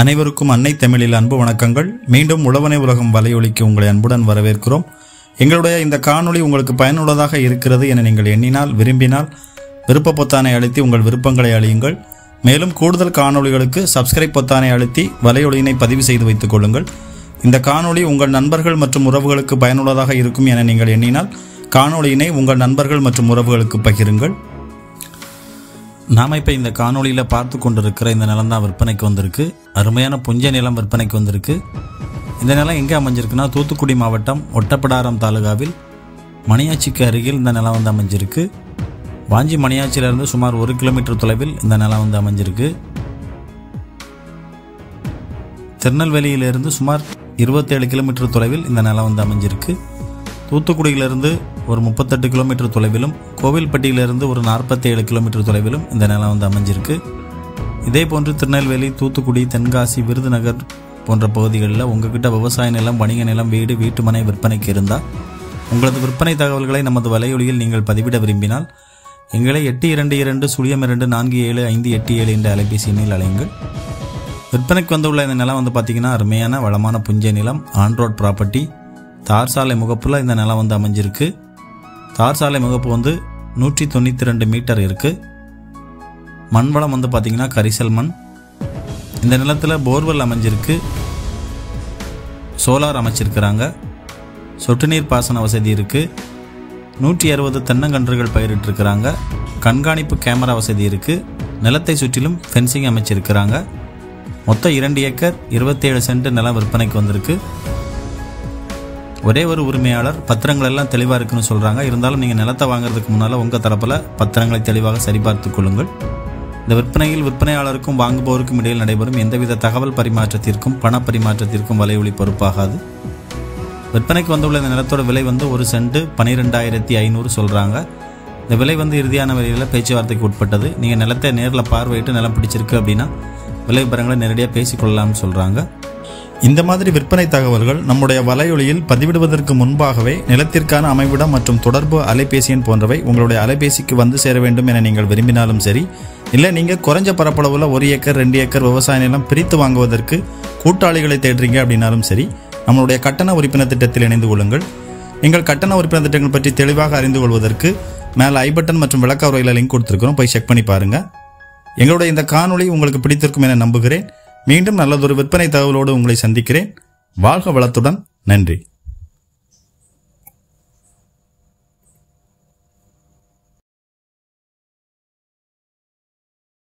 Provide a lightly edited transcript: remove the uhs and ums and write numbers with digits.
அனைவருக்கும் அன்னை தமிழில் அன்பு வணக்கங்கள். மீண்டும் உழவனை உலகம் வலையொலிக்கு உங்களை அன்புடன் வரவேற்கிறோம். எங்களுடைய இந்த காணொளி உங்களுக்கு பயனுள்ளதாக இருக்கிறது என நீங்கள் எண்ணினால், விரும்பினால் விருப்ப பொத்தானை அழுத்தி உங்கள் விருப்பங்களை அழியுங்கள். மேலும் கூடுதல் காணொளிகளுக்கு சப்ஸ்கிரைப் பொத்தானை அழுத்தி வலையொலியினை பதிவு செய்து வைத்துக் கொள்ளுங்கள். இந்த காணொளி உங்கள் நண்பர்கள் மற்றும் உறவுகளுக்கு பயனுள்ளதாக இருக்கும் என நீங்கள் எண்ணினால் காணொளியினை உங்கள் நண்பர்கள் மற்றும் உறவுகளுக்கு பகிருங்கள். நாம் இப்போ இந்த காணொளியில் பார்த்து கொண்டிருக்கிற இந்த நிலம் தான் விற்பனைக்கு வந்திருக்கு. அருமையான புஞ்சை நிலம் விற்பனைக்கு வந்திருக்கு. இந்த நிலம் எங்கே அமைஞ்சிருக்குன்னா, தூத்துக்குடி மாவட்டம் ஒட்டப்பிடாரம் தாலுகாவில் மணியாச்சிக்கு அருகில் இந்த நிலம் வந்து அமைஞ்சிருக்கு. வாஞ்சி மணியாச்சியிலிருந்து சுமார் 1 கிலோமீட்டர் தொலைவில் இந்த நிலம் வந்து அமைஞ்சிருக்கு. திருநெல்வேலியிலிருந்து சுமார் 27 கிலோமீட்டர் தொலைவில் இந்த நிலம் வந்து அமைஞ்சிருக்கு. தூத்துக்குடியிலிருந்து ஒரு 38 கிலோமீட்டர் தொலைவிலும், கோவில்பட்டியிலிருந்து ஒரு 47 கிலோமீட்டர் தொலைவிலும் இந்த நிலம் வந்து அமைஞ்சிருக்கு. இதே போன்று திருநெல்வேலி, தூத்துக்குடி, தென்காசி, விருதுநகர் போன்ற பகுதிகளில் உங்ககிட்ட விவசாய நிலம், வணிக நிலம், வீடு, வீட்டுமனை விற்பனைக்கு இருந்தால் உங்களது விற்பனை தகவல்களை நமது வலையொலியில் நீங்கள் பதிவிட விரும்பினால் எங்களை 8220247587 என்ற அலைபேசி எண்ணில் அழையுங்கள். விற்பனைக்கு வந்துள்ள இந்த நிலம் வந்து பார்த்திங்கன்னா அருமையான வளமான புஞ்சை நிலம், ஆன் ரோட் ப்ராப்பர்ட்டி. தார் சாலை முகப்பில் இந்த நிலம் வந்து அமைஞ்சிருக்கு. தார் சாலை முகப்பு வந்து 192 மீட்டர் இருக்குது. மண் வளம் வந்து பார்த்திங்கன்னா கரிசல் மண். இந்த நிலத்தில் போர்வெல் அமைஞ்சிருக்கு, சோலார் அமைச்சிருக்கிறாங்க, சொட்டு நீர் பாசன வசதி இருக்குது, 160 தென்னங்கன்றுகள் பயிரிட்டிருக்கிறாங்க, கண்காணிப்பு கேமரா வசதி இருக்குது, நிலத்தை சுற்றிலும் ஃபென்சிங் அமைச்சிருக்கிறாங்க. மொத்தம் 2 ஏக்கர் 27 சென்ட் நிலம் விற்பனைக்கு வந்திருக்கு. ஒரே ஒரு உரிமையாளர் பத்திரங்கள் எல்லாம் தெளிவாக இருக்குன்னு சொல்கிறாங்க. இருந்தாலும் நீங்கள் நிலத்தை வாங்குறதுக்கு முன்னால் உங்கள் தரப்பில் பத்திரங்களை தெளிவாக சரிபார்த்து கொள்ளுங்கள். இந்த விற்பனையில் விற்பனையாளருக்கும் வாங்குபவருக்கும் இடையில் நடைபெறும் எந்தவித தகவல் பரிமாற்றத்திற்கும் பண பரிமாற்றத்திற்கும் வலையொலி பொறுப்பாகாது. விற்பனைக்கு வந்துள்ள இந்த நிலத்தோட விலை வந்து ஒரு சென்ட் 12,500 சொல்கிறாங்க. இந்த விலை வந்து இறுதியான விலையில் பேச்சுவார்த்தைக்கு உட்பட்டது. நீங்கள் நிலத்தை நேரில் பார்வையிட்டு நிலம் பிடிச்சிருக்கு அப்படின்னா விலை விவரங்களை நேரடியாக பேசிக்கொள்ளலாம்னு சொல்கிறாங்க. இந்த மாதிரி விற்பனை தகவல்கள் நம்முடைய வலையொலியில் பதிவிடுவதற்கு முன்பாகவே நிலத்திற்கான அமைவிடம் மற்றும் தொடர்பு அலைபேசி எண் போன்றவை உங்களுடைய அலைபேசிக்கு வந்து சேர வேண்டும் என நீங்கள் விரும்பினாலும் சரி, இல்லை நீங்கள் குறைஞ்ச பரப்பளவில் 1 ஏக்கர் 2 ஏக்கர் விவசாய நிலம் பிரித்து வாங்குவதற்கு கூட்டாளிகளை தேடுறீங்க அப்படின்னாலும் சரி, நம்மளுடைய கட்டண உறுப்பினர் திட்டத்தில் இணைந்து கொள்ளுங்கள். நீங்கள் கட்டண உறுப்பினர் திட்டங்கள் பற்றி தெளிவாக அறிந்து கொள்வதற்கு மேலே ஐ பட்டன் மற்றும் விளக்க உரையில் லிங்க் கொடுத்துருக்கிறோம், போய் செக் பண்ணி பாருங்கள். எங்களுடைய இந்த காணொளி உங்களுக்கு பிடித்திருக்கும் என நம்புகிறேன். மீண்டும் நல்லதொரு விற்பனை தகவலோடு உங்களை சந்திக்கிறேன். வாழ்க வளத்துடன். நன்றி.